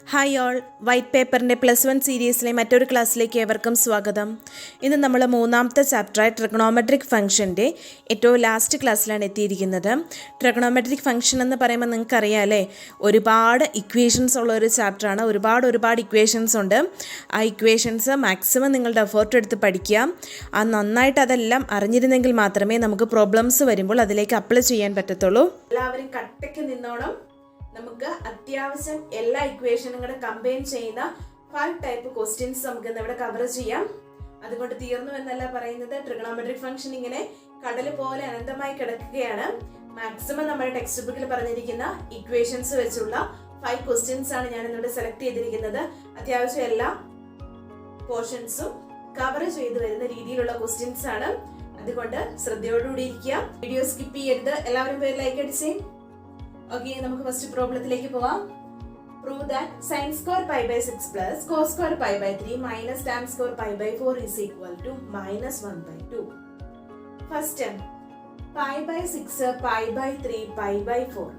Hi all, white പേപ്പറിൻ്റെ +1 സീരീസിലെ മറ്റൊരു ക്ലാസ്സിലേക്ക് ഏവർക്കും സ്വാഗതം. ഇന്ന് നമ്മൾ മൂന്നാമത്തെ ചാപ്റ്ററായ ട്രിഗണോമെട്രിക് ഫംഗ്ഷൻ്റെ ഏറ്റവും ലാസ്റ്റ് ക്ലാസ്സിലാണ് എത്തിയിരിക്കുന്നത്. ട്രിഗണോമെട്രിക് ഫംഗ്ഷൻ എന്ന് പറയുമ്പോൾ നിങ്ങൾക്കറിയാം അല്ലേ, ഒരുപാട് ഇക്വേഷൻസ് ഉള്ള ഒരു ചാപ്റ്ററാണ്. ഒരുപാട് ഇക്വേഷൻസ് ഉണ്ട്. ആ ഇക്വേഷൻസ് മാക്സിമം നിങ്ങളുടെ എഫേർട്ട് എടുത്ത് പഠിക്കുക. നന്നായിട്ട് അതെല്ലാം അറിഞ്ഞിരുന്നെങ്കിൽ മാത്രമേ നമുക്ക് പ്രോബ്ലംസ് വരുമ്പോൾ അതിലേക്ക് അപ്ലൈ ചെയ്യാൻ പറ്റത്തുള്ളൂ. എല്ലാവരും കട്ടയ്ക്ക് നിന്നോണം. നമുക്ക് അത്യാവശ്യം എല്ലാ ഇക്വേഷനും കൂടെ കമ്പൈൻ ചെയ്യുന്ന 5 ടൈപ്പ് ക്വസ്റ്റ്യൻസ് നമുക്ക് ഇന്ന് ഇവിടെ കവർ ചെയ്യാം. അതുകൊണ്ട് തീർന്നു എന്നല്ല പറയുന്നത്. ട്രിഗണോമെട്രിക് ഫംഗ്ഷൻ ഇങ്ങനെ കടൽ പോലെ അനന്തമായി കിടക്കുകയാണ്. മാക്സിമം നമ്മുടെ ടെക്സ്റ്റ് ബുക്കിൽ പറഞ്ഞിരിക്കുന്ന ഇക്വേഷൻസ് വെച്ചുള്ള 5 ക്വസ്റ്റ്യൻസ് ആണ് ഞാൻ ഇന്നിവിടെ സെലക്ട് ചെയ്തിരിക്കുന്നത്. അത്യാവശ്യം എല്ലാ പോർഷൻസും കവർ ചെയ്തു വരുന്ന രീതിയിലുള്ള ക്വസ്റ്റ്യൻസ് ആണ്. അതുകൊണ്ട് ശ്രദ്ധയോടുകൂടി ഇരിക്കുക. വീഡിയോ സ്കിപ്പ് ചെയ്യരുത്. എല്ലാവരും പേര് ലൈക്ക് അടിച്ചേ. ഓക്കെ, നമുക്ക് ഫസ്റ്റ് പ്രോബ്ലത്തിലേക്ക് പോവാം. Prove that sin square pi by 6 plus cos square pi by 3 minus tan square pi by 4 is equal to -1 by 2. First pi by 6 pi by 3 pi by 4.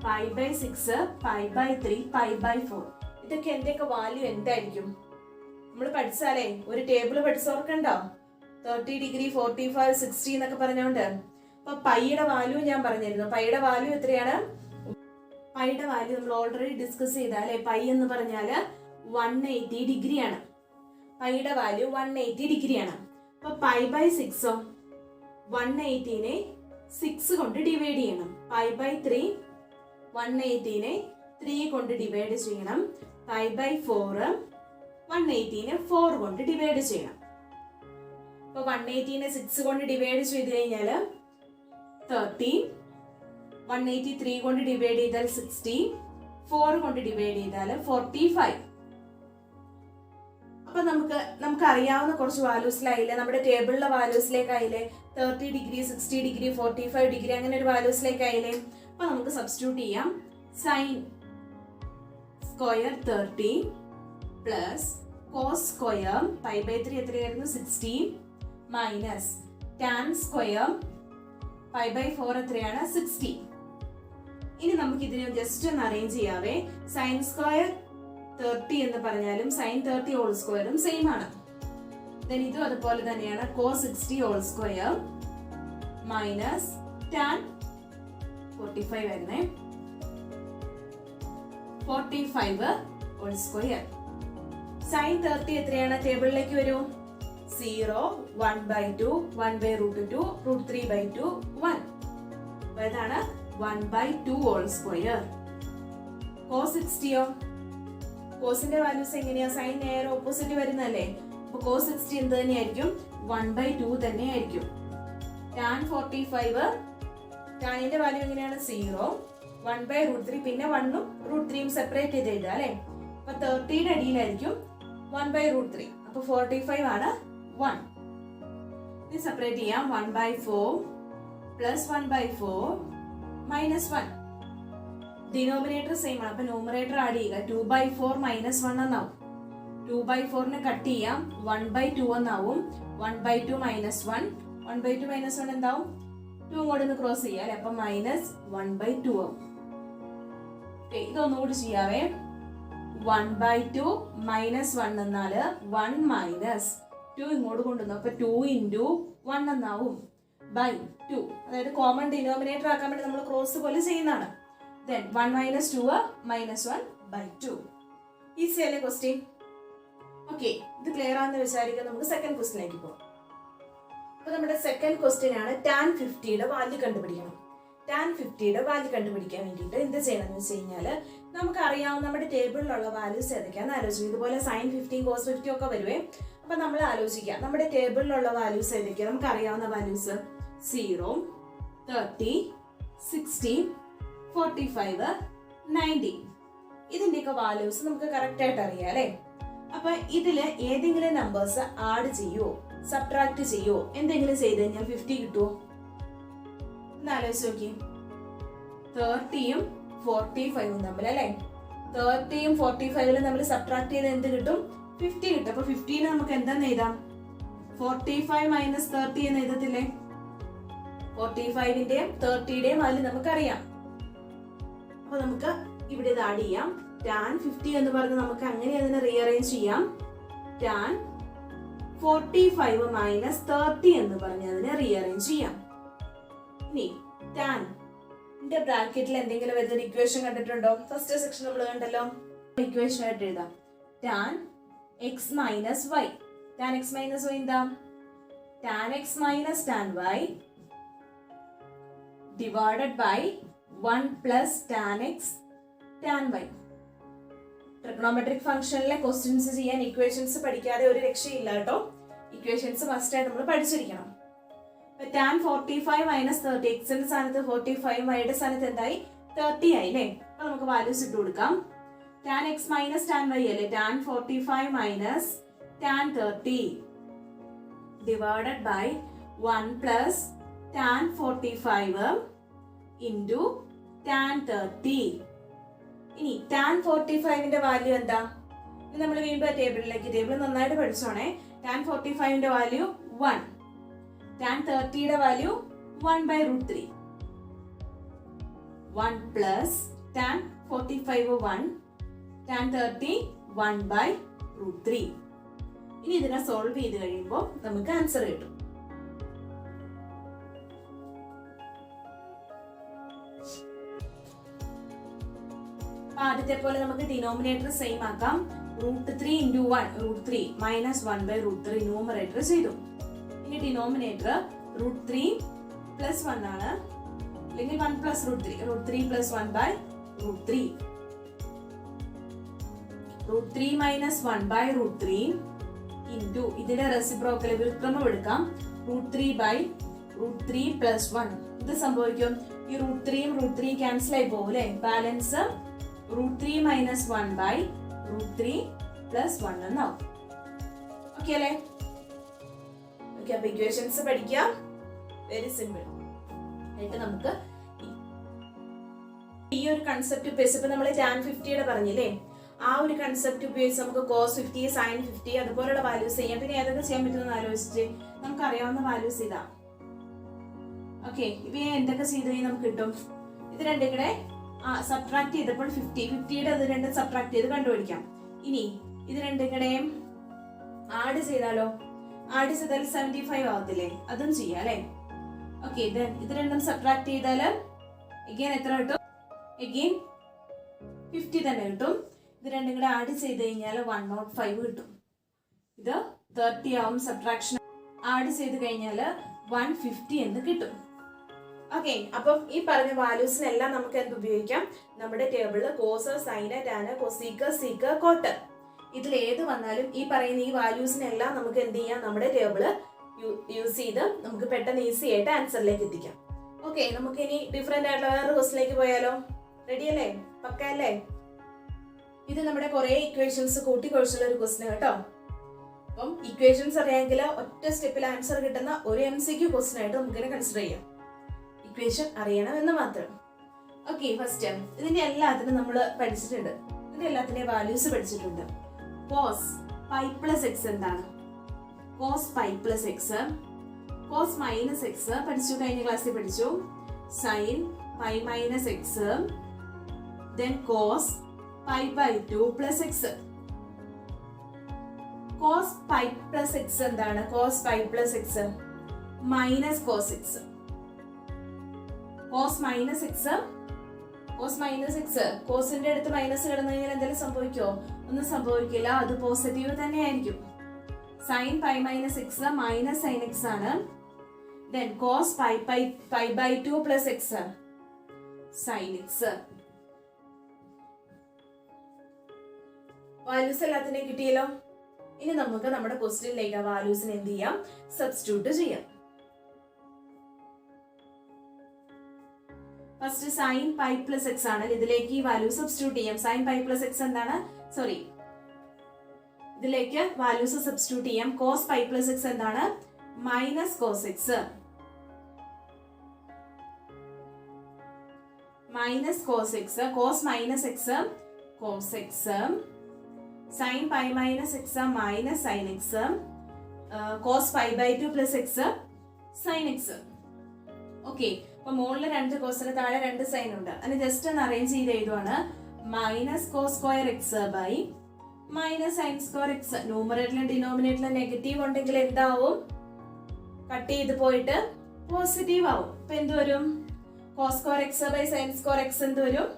pi by 6 pi by 3 pi by 4. ഇതൊക്കെ എന്തൊക്കെ value എന്തായിരിക്കും? നമ്മൾ പഠിച്ചാലേ ഒരു table പഠിച്ചോർക്കണ്ടോ? 30 degree 45 60 എന്നൊക്കെ പറഞ്ഞോണ്ട്. അപ്പൊ പൈയുടെ value ഞാൻ പറഞ്ഞിരുന്നു. പൈയുടെ വാല്യൂ എത്രയാണ്? പൈയുടെ വാല്യൂ നമ്മൾ ഓൾറെഡി ഡിസ്കസ് ചെയ്താലേ. പൈ എന്ന് പറഞ്ഞാല് 180 ഡിഗ്രിയാണ്. പൈയുടെ വാല്യൂ 180 ഡിഗ്രിയാണ്. അപ്പൊ പൈ ബൈ 6 180നെ 6 കൊണ്ട് ഡിവൈഡ് ചെയ്യണം. പൈ ബൈ 3 180നെ 3 കൊണ്ട് ഡിവൈഡ് ചെയ്യണം. പൈ ബൈ 4 180നെ 4 കൊണ്ട് ഡിവൈഡ് ചെയ്യണം. അപ്പൊ 180നെ 6 കൊണ്ട് ഡിവൈഡ് ചെയ്ത് കഴിഞ്ഞാല് 30, 183 കൊണ്ട് ഡിവൈഡ് ചെയ്താൽ 60, 4 കൊണ്ട് ഡിവൈഡ് ചെയ്താൽ 45. അപ്പൊ നമുക്ക് അറിയാവുന്ന കുറച്ച് വാല്യൂസിലായില്ലേ, നമ്മുടെ ടേബിളിലെ വാല്യൂസിലേക്കായില്ലേ. 30 ഡിഗ്രി 60 ഡിഗ്രി 45 ഡിഗ്രി അങ്ങനെ ഒരു വാല്യൂസിലേക്കായില്ലേ. അപ്പൊ നമുക്ക് സബ്സ്റ്റിറ്റ്യൂട്ട് ചെയ്യാം. Sine square 30 plus cos square pi by 3 എത്രയായിരുന്നു? 60 minus tan square pi by 4 എത്രയാണ്? 60. ഇനി നമുക്ക് ഇതിനെ ജസ്റ്റ് ഒന്ന് അറേഞ്ച് ചെയ്യാവേ. സൈൻ സ്ക്വയർ 30 എന്ന് പറഞ്ഞാലും സൈൻ 30 ഹോൾ സ്ക്വയറും സെയിം ആണ്. ദെൻ ഇതും അതുപോലെ തന്നെയാണ്. Cos 60 whole square minus tan 45 വരുന്നേ 45 ഹോൾ സ്ക്വയർ. സൈൻ 30 എത്രയാണ്? ടേബിളിലേക്ക് വരൂ. 0, 1 by 2, 1 by √2, √3 by 2, 1. അതാണ് 1 by 2 ഹോൾ സ്ക്വയർ. കോസ് 60യോ? കോസിന്റെ വാല്യൂസ് എങ്ങനെയാ? സൈൻ നേരെ ഓപ്പോസിറ്റ് വരുന്നല്ലേ. അപ്പൊ കോസ് 60 എന്ത് തന്നെയായിരിക്കും? 1 by 2 തന്നെ ആയിരിക്കും. ടാൻ 45 ടാനിന്റെ വാല്യൂ എങ്ങനെയാണ്? 0, 1 by √3 പിന്നെ 1ഉം √3യും സെപ്പറേറ്റ് ചെയ്ത് എഴുതാം അല്ലെ. അപ്പൊ 30യുടെ അടിയിലായിരിക്കും 1 by √3. അപ്പൊ 45 ആണ് 1. ഇത് സെപ്പറേറ്റ് ചെയ്യാം. 1 by 4 plus 1 by 4 minus 1. Denominator same ആണ്. അപ്പൊ ന്യൂമറേറ്റർ ആഡ് ചെയ്യുക. 2 by 4 മൈനസ് 1 എന്നാവും. 2 by 4നെ കട്ട് ചെയ്യാം. 1 by 2 എന്നാവും. 1 by 2 മൈനസ് 1. 1 by 2 മൈനസ് 1 എന്താവും? 2 കൂടെ ഒന്ന് ക്രോസ് ചെയ്യാം അല്ലെ. അപ്പൊ മൈനസ് 1 by 2 ആവും. ഇതൊന്നുകൂടി ചെയ്യാവേ. 1 by 2 മൈനസ് 1 എന്നാല് 1 മൈനസ് 2 ഇങ്ങോട്ട് കൊണ്ടുവന്നു. അപ്പൊ 2 into 1 എന്നാവും ബൈ 2. അതായത് കോമൺ ഡിനോമിനേറ്റർ ആക്കാൻ വേണ്ടി നമ്മൾ ക്രോസ് പോലെ ചെയ്യുന്നതാണ്. Then 1 minus 2 minus 1 by 2. Easy അല്ലേ ക്വസ്റ്റ്യൻ? ഓക്കെ, ഇത് ക്ലിയർ ആണെന്ന് വിചാരിക്കുക. നമുക്ക് സെക്കൻഡ് ക്വസ്റ്റ്യനിലേക്ക് പോകാം. അപ്പൊ നമ്മുടെ സെക്കൻഡ് ക്വസ്റ്റ്യൻ ആണ് ടാൻ 50യുടെ വാല്യൂ കണ്ടുപിടിക്കണം. ടാൻ 50യുടെ വാല്യൂ കണ്ടുപിടിക്കാൻ വേണ്ടിയിട്ട് എന്ത് ചെയ്യണമെന്ന് വെച്ച് കഴിഞ്ഞാല് നമുക്ക് അറിയാവുന്ന നമ്മുടെ ടേബിളിലുള്ള വാല്യൂസ് ഏതൊക്കെയാണെന്ന് ആലോചിക്കും. ഇതുപോലെ സൈൻ 50 കോസ് 50 ഒക്കെ വരുവേ. അപ്പൊ നമ്മൾ ആലോചിക്കാം നമ്മുടെ ടേബിളിലുള്ള വാല്യൂസ് ഏതൊക്കെയാണ്. നമുക്ക് അറിയാവുന്ന വാല്യൂസ് 0, 30, 60, 45, 90. ഇതിന്റെയൊക്കെ വാല്യൂസ് നമുക്ക് കറക്റ്റ് ആയിട്ട് അറിയാം അല്ലെ. അപ്പൊ ഇതില് ഏതെങ്കിലും നമ്പേഴ്സ് ആഡ് ചെയ്യോ സബ്ട്രാക്ട് ചെയ്യോ എന്തെങ്കിലും ചെയ്ത് കഴിഞ്ഞാൽ 50 കിട്ടുമോ എന്ന് ആലോചിച്ച് നോക്കി. 30യും 45ഉം തമ്മിൽ അല്ലെ. 30യും 45ലും നമ്മൾ സബ്ട്രാക്ട് ചെയ്ത് എന്ത് കിട്ടും? 50 കിട്ടും. അപ്പൊ 50നെ നമുക്ക് എന്താന്ന് എഴുതാം? 45 മൈനസ് 30 എന്ന് എഴുതത്തില്ലേ. 45ന്റെയും 30യുടെയും വാല്യൂ നമുക്കറിയാം. അപ്പൊ നമുക്ക് ഇവിടെ ഇത് ആഡ് ചെയ്യാം. ടാൻ 50 എന്ന് പറഞ്ഞ് നമുക്ക് അങ്ങനെ അതിനെ റീഅറേഞ്ച് ചെയ്യാം. ടാൻ 45 മൈനസ് 30 എന്ന് പറഞ്ഞ് അതിനെ റീഅറേഞ്ച് ചെയ്യാം. ഇനി ടാൻ ബ്രാക്കറ്റിൽ എന്തെങ്കിലും വരുന്ന ഇക്വേഷൻ കണ്ടിട്ടുണ്ടോ? ഫസ്റ്റ് സെക്ഷൻ നമ്മൾ കണ്ടല്ലോ. ഇക്വേഷൻ ആയിട്ട് എഴുതാം. Tan X minus Y. Tan X minus Y എന്താ? Tan X minus tan Y divided by 1 plus tan X tan Y. Trigonometric ഫംഗ്ഷനിലെ ക്വസ്റ്റ്യൻസ് ചെയ്യാൻ ഇക്വേഷൻസ് പഠിക്കാതെ ഒരു രക്ഷയില്ല കേട്ടോ. ഇക്വേഷൻസ് മസ്റ്റ് ആയിട്ട് നമ്മൾ പഠിച്ചിരിക്കണം. ടാൻ 45 മൈനസ് 30, എക്സിന്റെ സ്ഥാനത്ത് 45, വൈയുടെ സ്ഥാനത്ത് എന്തായി? 30 ആയി അല്ലേ? അപ്പൊ നമുക്ക് വാല്യൂസ് ഇട്ട് കൊടുക്കാം. Tan X minus tan Y അല്ലേ? Tan 45 minus tan 30 divided by 1 plus tan 45 into tan 30. ഇനി ടാൻ 45ന്റെ വാല്യൂ എന്താ? ഇനി നമ്മൾ വീണ്ടും ടേബിൾ നന്നായിട്ട് പഠിച്ചോണേ. ടാൻ 45ന്റെ വാല്യൂ 1. ടാൻ 30യുടെ വാല്യൂ 1/√3. 1 plus tan 45 1, tan 30 1/√3. ഇനി ഇതിനെ സോൾവ് ചെയ്ത് കഴിയുമ്പോൾ നമുക്ക് ആൻസർ കിട്ടും. ആദ്യത്തെ പോലെ നമുക്ക് ഡിനോമിനേറ്റർ സെയിം ആക്കാം. √3 × 1 √3 മൈനസ് 1/√3 ന്യൂമറേറ്റർ ചെയ്തു. ഇനി ഡിനോമിനേറ്റർ √3 പ്ലസ് 1 ആണ്, അല്ലെങ്കിൽ 1 പ്ലസ് √3, √3 പ്ലസ് 1/√3. √3 മൈനസ് 1/√3 ഇൻറ്റു ഇതിന്റെ റെസിപ്രോക്കൽ വ്യുൽക്രമം എടുക്കാം. √3/√3 പ്ലസ് 1. ഇത് സംഭവിക്കും, ഈ √3യും √3 ക്യാൻസൽ ആയി പോകും അല്ലെ? ബാലൻസ് √3 മൈനസ് 1/√3 പ്ലസ് 1 എന്നാവും. ഓക്കെ അല്ലേ? ഓക്കെ, അപ്പൊ ഇക്വേഷൻസ് പഠിക്കാം. വെരി സിമ്പിൾ ആയിട്ട് നമുക്ക് ഈ ഒരു കൺസെപ്റ്റ് ഉപയോഗിച്ച് ഇപ്പൊ നമ്മൾ ടാൻ 50യുടെ പറഞ്ഞില്ലേ, ആ ഒരു കൺസെപ്റ്റ് ഉപയോഗിച്ച് നമുക്ക് cos 50, sin 50 അതുപോലുള്ള വാല്യൂസ് ചെയ്യാം. പിന്നെ ഏതൊക്കെ ചെയ്യാൻ പറ്റുമെന്ന് ആലോചിച്ച് നമുക്ക് അറിയാവുന്ന വാല്യൂസ് ഇതാ. ഓക്കെ, ഇവയെ എന്തൊക്കെ ചെയ്ത് കഴിഞ്ഞാൽ നമുക്ക് കിട്ടും? ഇത് രണ്ടും കൂടെ സബ്ട്രാക്ട് ചെയ്തപ്പോൾ 50യുടെ ഇത് രണ്ടും സബ്ട്രാക്ട് ചെയ്ത് കണ്ടുപിടിക്കാം. ഇനി ഇത് രണ്ടും കൂടെയും ആഡ് ചെയ്താലോ? ആഡ് ചെയ്താൽ 75 ആവത്തില്ലേ? അതും ചെയ്യാം അല്ലെ? ഓക്കെ, ഇത് രണ്ടും സബ്ട്രാക്ട് ചെയ്താൽ എഗെയിൻ എത്ര കിട്ടും? എഗെയിൻ 50 തന്നെ കിട്ടും. ഇത് രണ്ടും കൂടെ ആഡ് ചെയ്ത് കഴിഞ്ഞാൽ 105 കിട്ടും. ഇത് 30 ആവും. സബ്ട്രാക്ഷൻ ആഡ് ചെയ്ത് കഴിഞ്ഞാൽ 150 എന്ന് കിട്ടും. ഓക്കെ, അപ്പം ഈ പറഞ്ഞ വാല്യൂസിനെല്ലാം നമുക്ക് എന്ത് ഉപയോഗിക്കാം? നമ്മുടെ ടേബിളിൽ cos, sine, tan, cosec, sec, cot ഇതിൽ ഏത് വന്നാലും ഈ പറയുന്ന ഈ വാല്യൂസിനെല്ലാം നമുക്ക് എന്ത് ചെയ്യാം? നമ്മുടെ ടേബിള് യൂസ് ചെയ്ത് നമുക്ക് പെട്ടെന്ന് ഈസി ആയിട്ട് ആൻസറിലേക്ക് എത്തിക്കാം. ഓക്കെ, നമുക്ക് ഇനി ഡിഫറെന്റ് ആയിട്ടുള്ള വേറൊരു ക്വസ്റ്റിലേക്ക് പോയാലോ? റെഡി അല്ലേ? പക്ക അല്ലേ? ഇത് നമ്മുടെ കുറെ ഇക്വേഷൻസ് കൂട്ടിക്കുഴച്ചുള്ള ഒരു ക്വസ്റ്റ്യൻ കേട്ടോ. അപ്പം ഇക്വേഷൻസ് അറിയാമെങ്കിൽ ഒറ്റ സ്റ്റെപ്പിൽ ആൻസർ കിട്ടുന്ന ഒരു MCQ ക്വസ്റ്റ്യൻ ആയിട്ട് നമുക്കിനെ കൺസിഡർ ചെയ്യാം. ഇക്വേഷൻ അറിയണം എന്ന് മാത്രം. ഓക്കെ, ഫസ്റ്റ് ഇതിന്റെ എല്ലാത്തിനും നമ്മൾ പഠിച്ചിട്ടുണ്ട്. ഇതിന്റെ എല്ലാത്തിന്റെ വാല്യൂസ് പഠിച്ചിട്ടുണ്ട്. കോസ് പൈ പ്ലസ് എക്സ് എന്താണ്? Cos pi plus X, cos minus X പഠിച്ചു, കഴിഞ്ഞ ക്ലാസ്സിൽ പഠിച്ചു. Sine pi minus X, then cos π/2 plus X. Cos pi plus X എന്താണ്? Cos pi plus X minus cos X. Cos minus X, cos minus X, കോസിന്റെ അടുത്ത് minus കിടന്നു കഴിഞ്ഞാൽ എന്തെങ്കിലും സംഭവിക്കുമോ? ഒന്നും സംഭവിക്കില്ല, അത് പോസിറ്റീവ് തന്നെ ആയിരിക്കും. Sine pi minus x minus sine x ആണ്. Then cos π/2 plus x sine x. Values എല്ലാത്തിനെയും കിട്ടിയല്ലോ. ഇനി നമുക്ക് നമ്മുടെ ക്വസ്റ്റ്യനിലേക്ക് ആ വാല്യൂസിന് എന്ത് ചെയ്യാം? സബ്സ്റ്റിറ്റ്യൂട്ട് ചെയ്യാം. First sine pi plus x ആണ്, ഇതിലേക്ക് ഈ വാല്യൂ സബ്സ്റ്റിറ്റ്യൂട്ട് ചെയ്യാം. സൈൻ പൈ പ്ലസ് എക്സ് എന്താണ്? ഇതിലേക്ക് വാല്യൂസ് സബ്സ്റ്റിറ്റ്യൂട്ട് ചെയ്യാം. കോസ് പൈ പ്ലസ് എക്സ് എന്താണ്? Minus cos x. Minus cos X, cos minus X cos x, sine pi minus x minus sine x, cos π/2 plus x sine x. Okay, അപ്പൊ മുകളിൽ 2 കോസിന് താഴെ 2 sign ഉണ്ട്. അതിന് just ഒന്ന് arrange ചെയ്ത് എഴുതുവാണ്. Minus cos square x by minus sine square x. ന്യൂമറേറ്ററിലും ഡിനോമിനേറ്ററിലും നെഗറ്റീവ് ഉണ്ടെങ്കിൽ എന്താവും? കട്ട് ചെയ്ത് പോയിട്ട് പോസിറ്റീവ് ആവും. ഇപ്പൊ എന്ത് വരും? Cos square x by sine square x എന്ത് വരും?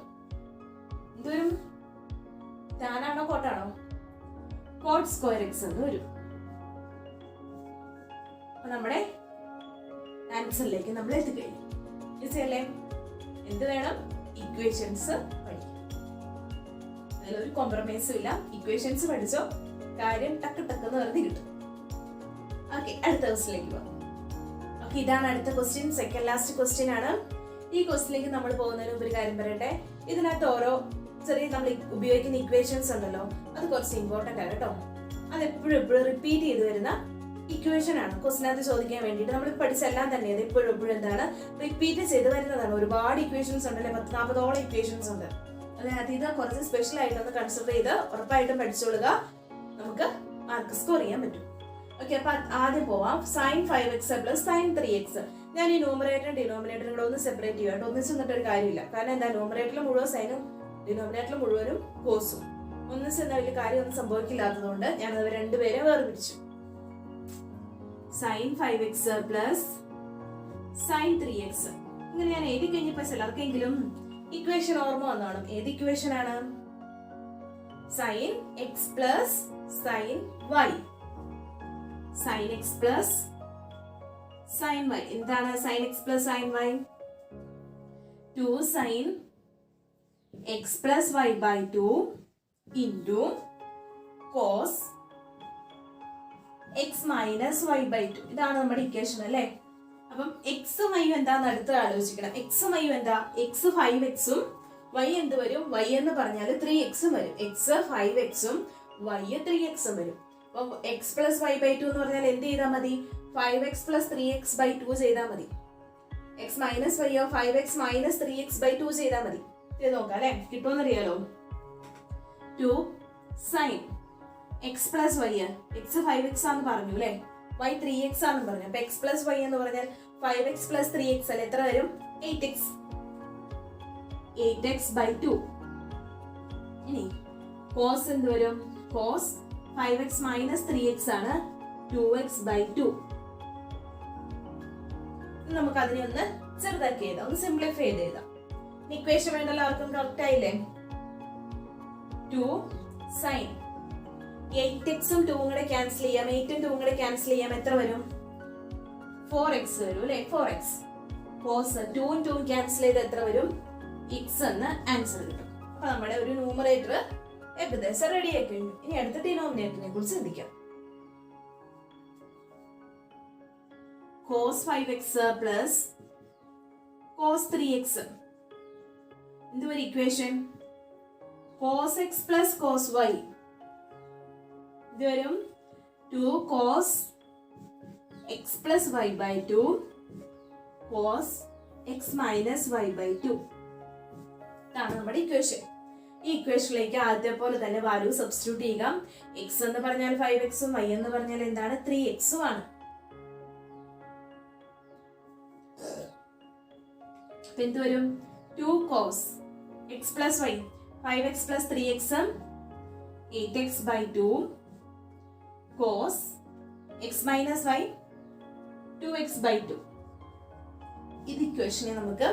ടാനാണോ കോട്ടാണോ? കോട്ട് സ്ക്വയർ എക്സ് എന്ന് വരും. അപ്പൊ നമ്മുടെ ആൻസറിലേക്ക് നമ്മൾ എത്തിക്കഴിഞ്ഞു. ഈസിയല്ലേ? എന്ത് വേണം? ഇക്വേഷൻസ് പഠിക്കാം. അതിലൊരു കോംപ്രമൈസും ഇല്ല. ഇക്വേഷൻസ് പഠിച്ചോ, കാര്യം ടക്ക് ടക്കെന്ന് പറഞ്ഞ് കിട്ടും. ഓക്കെ, അടുത്ത ക്വസ്റ്റിലേക്ക് പോകാം. ഓക്കെ, ഇതാണ് അടുത്ത ക്വസ്റ്റ്യൻ, സെക്കൻഡ് ലാസ്റ്റ് ക്വസ്റ്റ്യൻ ആണ്. ഈ ക്വസ്റ്റിലേക്ക് നമ്മൾ പോകുന്നതിന് മുമ്പ് ഒരു കാര്യം പറയട്ടെ. ഇതിനകത്ത് ഓരോ ചെറിയ നമ്മൾ ഉപയോഗിക്കുന്ന ഇക്വേഷൻസ് ഉണ്ടല്ലോ, അത് കുറച്ച് ഇമ്പോർട്ടന്റ് ആണ് കേട്ടോ. അത് എപ്പോഴും റിപ്പീറ്റ് ചെയ്ത് വരുന്ന ഇക്വേഷൻ ആണ്. ക്വസ്റ്റിനകത്ത് ചോദിക്കാൻ വേണ്ടിയിട്ട് നമ്മൾ പഠിച്ചെല്ലാം തന്നെ അത് എപ്പോഴും എന്താണ് റിപ്പീറ്റ് ചെയ്ത് വരുന്നതാണ്. ഒരുപാട് ഇക്വേഷൻസ് ഉണ്ടല്ലേ, 40-40ഓളം ഇക്വേഷൻസ് ഉണ്ട്. അതിനകത്ത് ഇത് കുറച്ച് സ്പെഷ്യൽ ആയിട്ടൊന്ന് കൺസിഡർ ചെയ്ത് ഉറപ്പായിട്ടും പഠിച്ചോളുക. നമുക്ക് മാർക്ക് സ്കോർ ചെയ്യാൻ പറ്റും. ഓക്കെ, അപ്പൊ ആദ്യം പോവാം. Sine 5x plus sine 3x. ഞാൻ ഈ ന്യൂമറേറ്ററും ഡിനോമിനേറ്ററും കൂടെ ഒന്ന് സെപ്പറേറ്റ് ചെയ്യാം. ഒന്നിച്ച് നിന്നിട്ട് ഒരു കാര്യമില്ല. കാരണം എന്താ, ന്യൂമറേറ്ററിൽ മുഴുവൻ സൈനും ഡിനോമിനേറ്ററിൽ മുഴുവനും കോസും. ഒന്നിച്ച് എന്ന വലിയ കാര്യമൊന്നും സംഭവിക്കില്ലാത്തതുകൊണ്ട് ഞാൻ അത് രണ്ടുപേരെ വേർപിടിച്ചു. Sign 5x plus sine 3x ഇങ്ങനെ ഞാൻ എഴുതി കഴിഞ്ഞപ്പോ ചിലർക്കെങ്കിലും ഇക്വേഷൻ ഓർമ്മ വന്നോണം. ഏത് ഇക്വേഷൻ ആണ്? Sine x plus sine y. Sine x plus sine y എന്താണ്? Sine x plus sine y 2 sine x plus y by 2 into cos x minus y by 2. ഇതാണ് നമ്മുടെ ഇക്വേഷൻ അല്ലേ? അപ്പം എക്സും വൈയും എന്താന്ന് അടുത്ത് ആലോചിക്കണം. എക്സും വൈയും എന്താ? എക്സ് 5x വൈ എന്ത് വരും? വൈ എന്ന് പറഞ്ഞാൽ 3x വരും. എക്സ് 5x വൈ 3x വരും. അപ്പം എക്സ് പ്ലസ് വൈ ബൈ 2 എന്ന് പറഞ്ഞാൽ എന്ത് ചെയ്താൽ മതി? 5x പ്ലസ് 3x ബൈ 2 ചെയ്താൽ മതി. എക്സ് മൈനസ് വൈയോ 5x മൈനസ് 3x ബൈ 2 ചെയ്താൽ മതി. ചെയ്ത് നോക്കാം അല്ലെ, കിട്ടുമെന്നറിയാലോ. 2 sine x plus y, x 5x ആണെന്ന് പറഞ്ഞു അല്ലെ, വൈ 3x ആണെന്ന് പറഞ്ഞു. അപ്പൊ എക്സ് പ്ലസ് വൈ എന്ന് പറഞ്ഞാൽ 5x പ്ലസ് 3x അല്ലെ, എത്ര വരും? 8x. 8x by 2. ഇനി കോസ് എന്ത് വരും? കോസ് 5x മൈനസ് 3x ആണ്, 2x ബൈ 2. നമുക്ക് അതിനെ ഒന്ന് ചെറുതാക്കി എഴുതാം, ഒന്ന് സിംപ്ലിഫൈ ചെയ്ത് എഴുതാം. ഇക്വേഷൻ വേണ്ട എല്ലാവർക്കും കറക്റ്റ് ആയില്ലേ? 2 സൈൻ 8x-ഉം 2-ഉം കൂടെ ക്യാൻസൽ ചെയ്യാം. 8-ഉം 2-ഉം കൂടെ ക്യാൻസൽ ചെയ്യാം. എത്ര വരും? 4x വരും അല്ലെ? 4x. കോസ് 2-ഉം 2-ഉം ക്യാൻസൽ ചെയ്ത് എത്ര വരും? x എന്ന് ആൻസർ കിട്ടും. അപ്പൊ നമ്മുടെ ഒരു ന്യൂമറേറ്റർ ഏകദേശം റെഡി ആയി കഴിഞ്ഞു. ഇനി അടുത്ത ഡിനോമിനേറ്ററിനെ കുറിച്ച് ചിന്തിക്കാം. Cos 5x plus cos 3x എന്ത് വരും equation? Cos x plus cos y ഇത് വരും 2 cos x plus y by 2 cos x minus y by 2. ഇതാണ് നമ്മുടെ ഇക്വേഷൻ. ഈ ഇക്വേഷനിലേക്ക് ആദ്യത്തെ പോലെ തന്നെ വാല്യൂ സബ്സ്റ്റിറ്റ്യൂട്ട് ചെയ്യുക. എക്സ് എന്ന് പറഞ്ഞാൽ 5x-ഉം വൈ എന്ന് പറഞ്ഞാൽ എന്താണ്? 3x-ഉം ആണ്. അപ്പൊ എന്ത് വരും? 2 cos x plus y 5x plus 3x 8x by 2 cos x minus y 2x by 2. ഇത് ഇക്വേഷനെ നമുക്ക്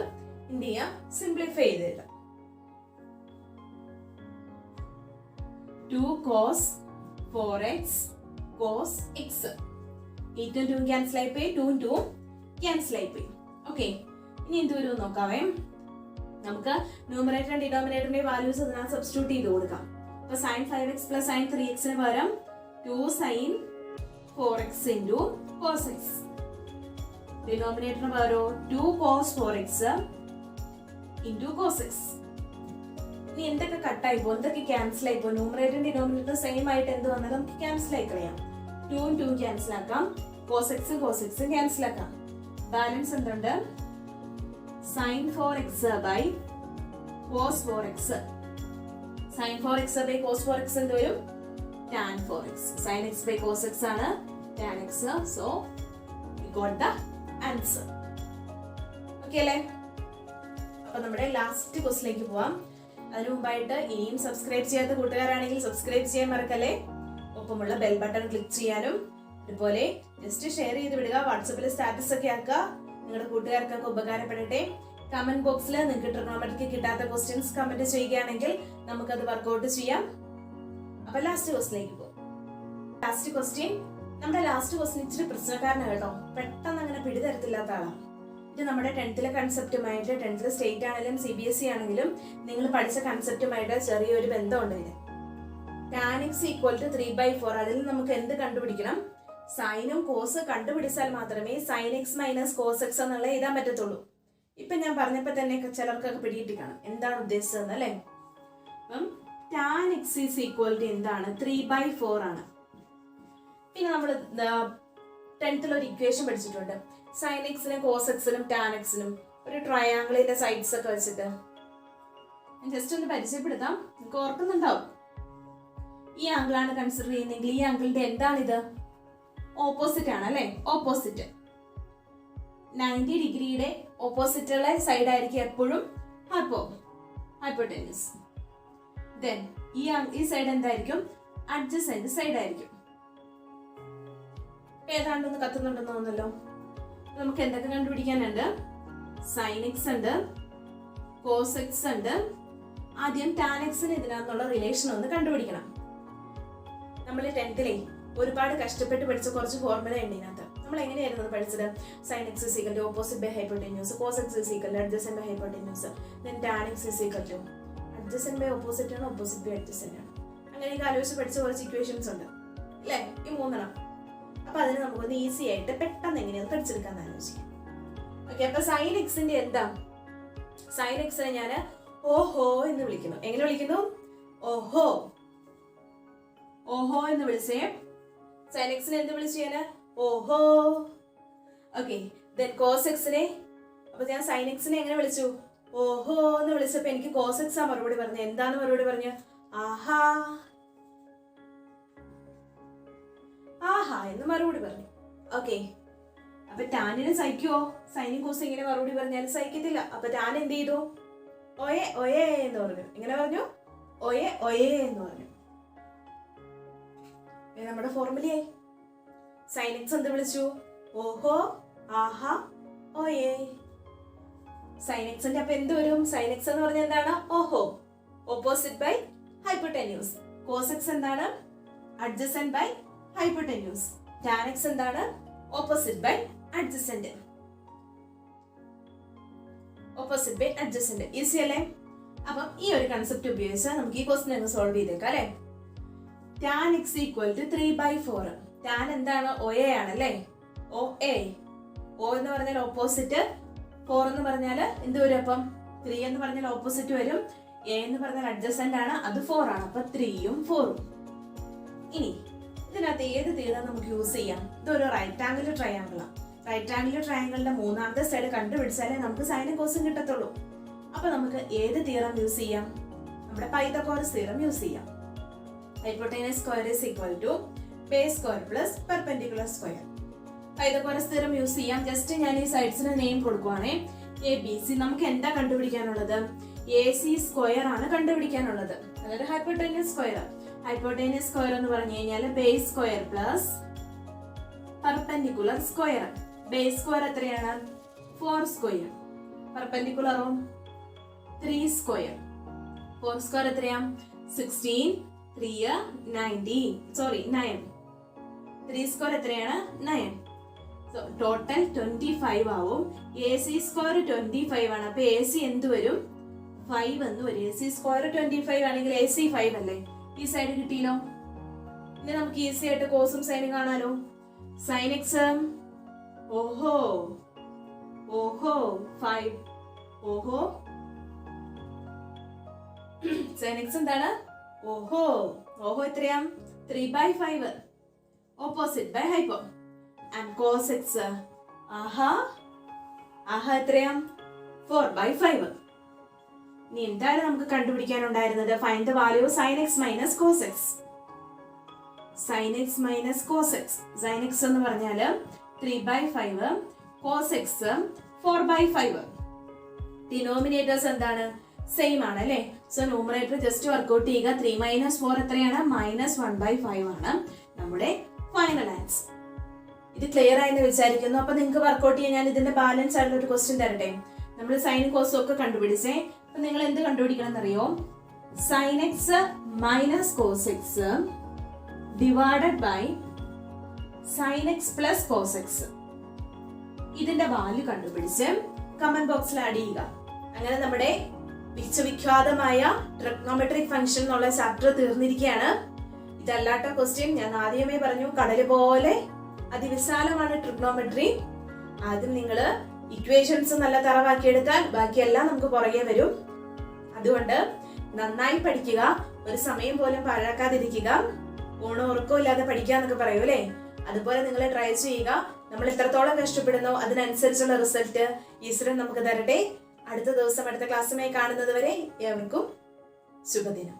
എന്ത് ചെയ്യാം? സിംപ്ലിഫൈ ചെയ്ത് എഴുതാം. 2 cos 4x cos x. 8 ഉം 2 ക്യാൻസൽ ആയി പോയി, 2 ഉം 2 ക്യാൻസൽ ആയി പോയി. ഓക്കെ, ഇനി എന്ത് വരും നോക്കാവേ. നമുക്ക് ന്യൂമറേറ്റർ ആൻഡ് ഡിനോമിനേറ്ററിന്റെ വാല്യൂസ് അതിനകത്ത് സബ്സ്റ്റിറ്റ്യൂട്ട് ചെയ്ത് കൊടുക്കാം. അപ്പൊ sin 5x plus sin 3x ന് പകരം 2 sin 4x into cos x. ഡിനോമിനേറ്ററിന് പകരം 2 cos 4x into cos x. ഇനി എന്തൊക്കെ കട്ടായി പോകും, എന്തൊക്കെ ക്യാൻസൽ ആയി പോകും? ന്യൂമറേറ്റർ ഡിനോമിനേറ്റർ സെയിം ആയിട്ട് എന്ത് വന്നാലും നമുക്ക് ക്യാൻസൽ ആയി കളയാം. 2 ഉം 2 ക്യാൻസൽ ആക്കാം, cos x ക്യാൻസൽ ആക്കാം. ബാലൻസ് എന്തുണ്ട്? sin 4x by cos 4x. sin 4x by cos 4x എന്ത് വരും? tan 4x. sin x by cos x ആണ് tan x. So we got the answer. Okay അല്ലേ? അപ്പൊ നമ്മുടെ ലാസ്റ്റ് ക്വസ്റ്റിലേക്ക് പോവാം. അതിനു മുമ്പായിട്ട് ഇനിയും സബ്സ്ക്രൈബ് ചെയ്യാത്ത കൂട്ടുകാരാണെങ്കിൽ സബ്സ്ക്രൈബ് ചെയ്യാൻ മറക്കല്ലേ. ഒപ്പമുള്ള ബെൽ ബട്ടൺ ക്ലിക്ക് ചെയ്യാനും അതുപോലെ ജസ്റ്റ് ഷെയർ ചെയ്ത് വിടുക. വാട്സപ്പിൽ സ്റ്റാറ്റസ് ഒക്കെ ആക്കുക. നിങ്ങളുടെ കൂട്ടുകാർക്കൊക്കെ ഉപകാരപ്പെടട്ടെ. കമന്റ് ബോക്സിൽ നിങ്ങൾക്ക് ട്രിഗണോമെട്രിക്ക് കിട്ടാത്ത ക്വസ്റ്റ്യൻസ് കമന്റ് ചെയ്യുകയാണെങ്കിൽ നമുക്കത് വർക്ക്ഔട്ട് ചെയ്യാം. അപ്പൊ ലാസ്റ്റ് ക്വസ്റ്റ്യനിലേക്ക് പോകും. ലാസ്റ്റ് ക്വസ്റ്റ്യൻ, നമ്മുടെ ലാസ്റ്റ് ക്വസ്റ്റ്യൻ ഇച്ചിരി പ്രശ്നക്കാരനാണ് കേട്ടോ. പെട്ടെന്ന് അങ്ങനെ പിടിതരത്തില്ലാത്ത ആളാണ്. ഇത് നമ്മുടെ 10th കൺസെപ്റ്റുമായിട്ട്, 10th സ്റ്റേറ്റ് ആണെങ്കിലും CBSE ആണെങ്കിലും നിങ്ങൾ പഠിച്ച കൺസെപ്റ്റുമായിട്ട് ചെറിയൊരു ബന്ധമുണ്ട് ഇതിന്. tan x = 3/4. അതിൽ നമുക്ക് എന്ത് കണ്ടുപിടിക്കണം? സൈനും കോസ് കണ്ടുപിടിച്ചാൽ മാത്രമേ sin x - cos x എന്നുള്ള എഴുതാൻ പറ്റത്തുള്ളൂ. ഇപ്പൊ ഞാൻ പറഞ്ഞപ്പോ തന്നെ ചിലർക്കൊക്കെ പിടികിട്ടി കാണും എന്താണ് ഉദ്ദേശിച്ചതെന്ന് അല്ലേ. അപ്പം tan x = എന്താണ്? 3/4 ആണ്. പിന്നെ നമ്മൾ 10th ഒരു ഇക്വേഷൻ പഠിച്ചിട്ടുണ്ട്. sin x നും cos x നും tan x നും ഒരു ട്രയാങ്കിളിന്റെ സൈഡ്സ് ഒക്കെ വെച്ചിട്ട് ജസ്റ്റ് ഒന്ന് പരിചയപ്പെടുത്താം. നിങ്ങൾക്ക് ഓർക്കുന്നുണ്ടാവും. ഈ ആംഗിളാണ് കൺസിഡർ ചെയ്യുന്നതെങ്കിൽ ഈ ആംഗിളിന്റെ എന്താണിത്? ഓപ്പോസിറ്റ് ആണ് അല്ലെ. ഓപ്പോസിറ്റ് 90 ഡിഗ്രിയുടെ ഓപ്പോസിറ്റുള്ള സൈഡ് ആയിരിക്കും എപ്പോഴും ഹൈപ്പോട്ടന്യൂസ്. ദെൻ ഈ സൈഡ് എന്തായിരിക്കും? അഡ്ജസന്റ് സൈഡ് ആയിരിക്കും. ഏതാണ്ടൊന്ന് കത്തുന്നുണ്ടെന്ന് തോന്നുന്നല്ലോ. നമുക്ക് എന്തൊക്കെ കണ്ടുപിടിക്കാനുണ്ട്? sin x ഉണ്ട്, cos x ഉണ്ട്. ആദ്യം tan x ഇതിനകത്തുള്ള റിലേഷൻ ഒന്ന് കണ്ടുപിടിക്കണം. നമ്മൾ 10th ഒരുപാട് കഷ്ടപ്പെട്ട് പഠിച്ച കുറച്ച് ഫോർമുല ഉണ്ട് ഇതിനകത്ത്. നമ്മൾ എങ്ങനെയായിരുന്നു അത് പഠിച്ചത്? sin x = opposite by hypotenuse, cos x = adjacent by hypotenuse, then tan x = adjacent by opposite ആണ്, opposite by adjacent ആണ്. അങ്ങനെയൊക്കെ ആലോചിച്ച് പഠിച്ച കുറച്ച് ഇക്വേഷൻസ് ഉണ്ട് അല്ലേ, ഈ 3 അപ്പൊ അതിന് നമുക്കൊന്ന് ഈസി ആയിട്ട് പെട്ടെന്ന് എങ്ങനെയാണ് പഠിച്ചെടുക്കാന്ന് ആലോചിക്കാം. ഓക്കെ, അപ്പൊ sin x എന്താ? sin x ഞാൻ ഓഹോ എന്ന് വിളിക്കുന്നു. എങ്ങനെ വിളിക്കുന്നു? ഓഹോ ഓഹോ എന്ന് വിളിച്ചേ. sin x എന്ത് വിളിച്ചു ഞാൻ? ഓഹോ. ഓക്കെ, then cos x അപ്പൊ ഞാൻ sin x എങ്ങനെ വിളിച്ചു? ഓഹോ എന്ന് വിളിച്ചപ്പോ എനിക്ക് cos x മറുപടി പറഞ്ഞു. എന്താണ് മറുപടി പറഞ്ഞു? ആഹാ ആഹാ എന്ന് മറുപടി പറഞ്ഞു. ഓക്കെ, അപ്പൊ ടാനിന് സഹിക്കുവോ? സൈനും കോസും ഇങ്ങനെ മറുപടി പറഞ്ഞാലും സഹിക്കത്തില്ല. അപ്പൊ ടാൻ എന്ത് ചെയ്തു? ഒയേ ഒയേ എന്ന് പറഞ്ഞു. എങ്ങനെ പറഞ്ഞു? ഒയേ ഒയേ എന്ന് പറഞ്ഞു. നമ്മുടെ ഫോർമുലയായി. sin x എന്ത് വിളിച്ചു? ഓഹോ ആഹാ ഒയേ. sin x അപ്പൊ എന്ത് വരും? sin x എന്ന് പറഞ്ഞാൽ എന്താണ്? ഓഹോ, opposite by hypotenuse. cos x എന്താണ്? Adjacent by hypotenuse. tan x എന്താണ്? Opposite by adjacent. Opposite by adjacent. Easy അല്ലേ? അപ്പം ഈ ഒരു കൺസെപ്റ്റ് ഉപയോഗിച്ച് നമുക്ക് ഈ ക്വസ്റ്റ്യൻ അങ്ങ് സോൾവ് ചെയ്തേക്കാം അല്ലെ. tan x = 3/4. tan എന്താണ്? OA ആണല്ലേ. OA. O എന്ന് പറഞ്ഞാൽ ഓപ്പോസിറ്റ്, 4 എന്ന് പറഞ്ഞാൽ എന്ത് വരും? അപ്പം 3 എന്ന് പറഞ്ഞാൽ ഓപ്പോസിറ്റ് വരും. A എന്ന് പറഞ്ഞാൽ അഡ്ജസന്റ് ആണ്, അത് 4 ആണ്. അപ്പൊ 3ഉം 4ഉം. ഇനി ഇതിനകത്ത് ഏത് തീരം നമുക്ക് യൂസ് ചെയ്യാം? ഇതൊരു റൈറ്റ് ആംഗിൾ ട്രയാങ്കിൾ ആണ്. റൈറ്റ് ആംഗിൾ ട്രയാങ്കിളിന്റെ 3ാമത്തെ സൈഡ് കണ്ടുപിടിച്ചാലേ നമുക്ക് സൈനും കോസും കിട്ടത്തുള്ളൂ. അപ്പൊ നമുക്ക് ഏത് തീരം യൂസ് ചെയ്യാം? നമ്മുടെ പൈതഗോറസ് തീരം യൂസ് ചെയ്യാം. Hypotenuse square = base square plus perpendicular square. Pythagoras തീരം യൂസ് ചെയ്യാം. ജസ്റ്റ് ഞാൻ ഈ സൈഡ്സിന് നെയിം കൊടുക്കുവാണേ. ABC. നമുക്ക് എന്താ കണ്ടുപിടിക്കാനുള്ളത്? AC സ്ക്വയർ ആണ് കണ്ടുപിടിക്കാനുള്ളത്. അതായത് ഹൈപ്പോട്ടനസ് സ്ക്വയർ. ഹൈപ്പോട്ടനസ് സ്ക്വയർ എന്ന് പറഞ്ഞു കഴിഞ്ഞാൽ base square plus perpendicular square. Base square എത്രയാണ്? 4 സ്ക്വയർ. പെർപെൻഡിക്കുലറോ 3 സ്ക്വയർ. 4 സ്ക്വയർ എത്രയാ? 16, 3 19. സോറി 9. 3 സ്ക്വയർ എത്രയാണ്? 9. സോ ടോട്ടൽ 25 ആവും. AC സ്ക്വയർ 25 ആണ്. അപ്പൊ AC എന്ത് വരും? 5 എന്ന് വരും. AC സ്ക്വയർ 25 ആണെങ്കിൽ AC 5 അല്ലേ? ഈ സൈഡ് കിട്ടിയല്ലോ. ഇനി നമുക്ക് ഈസി ആയിട്ട് കോസും സൈനും കാണാലോ. sin x ഓഹോ ഓഹോ 5. ഓഹോ sin x എന്താണ്? ഓഹോ ഓഹോ എത്രയാ? 3/5. Opposite by hypo. And cos x ആഹാ ആഹാ എത്രയാ? 4/5. ഇനി എന്താണ് നമുക്ക് കണ്ടുപിടിക്കാനുണ്ടായിരുന്നത്? Find the value of sin x minus cos x. sin x minus cos x. sin x എന്ന് പറഞ്ഞാൽ 3/5, cos x 4/5. ഡിനോമിനേറ്റേഴ്സ് എന്താണ്? സെയിം ആണ് അല്ലേ? സോ ന്യൂമറേറ്റർ ജസ്റ്റ് വർക്ക്ഔട്ട് ചെയ്യുക. 3 - 4 എത്രയാണ്? -1/5 ആണ് നമ്മുടെ ഫൈനൽ ആൻസർ. ഇത് ക്ലിയർ ആയെന്ന് വിചാരിക്കുന്നു. അപ്പൊ നിങ്ങൾക്ക് വർക്ക്ഔട്ട് ചെയ്യാൻ ഞാൻ ഇതിന്റെ ബാലൻസ് ആയിട്ടുള്ള ഒരു ക്വസ്റ്റ്യൻ തരട്ടെ. നമ്മൾ സൈനും കോസും ഒക്കെ കണ്ടുപിടിച്ചേ. അപ്പൊ നിങ്ങൾ എന്ത് കണ്ടുപിടിക്കണം എന്നറിയോ? sin x - cos x divided by sin x plus cos x. ഇതിന്റെ വാല്യൂ കണ്ടുപിടിച്ച് കമന്റ് ബോക്സിൽ ആഡ് ചെയ്യുക. അങ്ങനെ നമ്മുടെ വിശ്വവിഖ്യാതമായ ട്രിഗണോമെട്രിക് ഫംഗ്ഷൻ എന്നുള്ള ചാപ്റ്റർ തീർന്നിരിക്കുകയാണ്. ഇതല്ലാത്ത ക്വസ്റ്റ്യൻ ഞാൻ ആദ്യമേ പറഞ്ഞു, കടല് പോലെ അതിവിശാലമാണ് ട്രിഗണോമെട്രി. ആദ്യം നിങ്ങൾ ഇക്വേഷൻസ് നല്ല തറവാക്കിയെടുത്താൽ ബാക്കിയെല്ലാം നമുക്ക് പുറകെ വരും. അതുകൊണ്ട് നന്നായി പഠിക്കുക, ഒരു സമയം പോലും പാഴാക്കാതിരിക്കുക. ഊണോ ഉറക്കവും ഇല്ലാതെ പഠിക്കുക എന്നൊക്കെ പറയൂ അല്ലേ? അതുപോലെ നിങ്ങൾ ട്രൈ ചെയ്യുക. നമ്മൾ എത്രത്തോളം കഷ്ടപ്പെടുന്നോ അതിനനുസരിച്ചുള്ള റിസൾട്ട് ഈശ്വരൻ നമുക്ക് തരട്ടെ. അടുത്ത ദിവസം അടുത്ത ക്ലാസ്സുമായി കാണുന്നത് വരെ ഏവർക്കും ശുഭദിനം.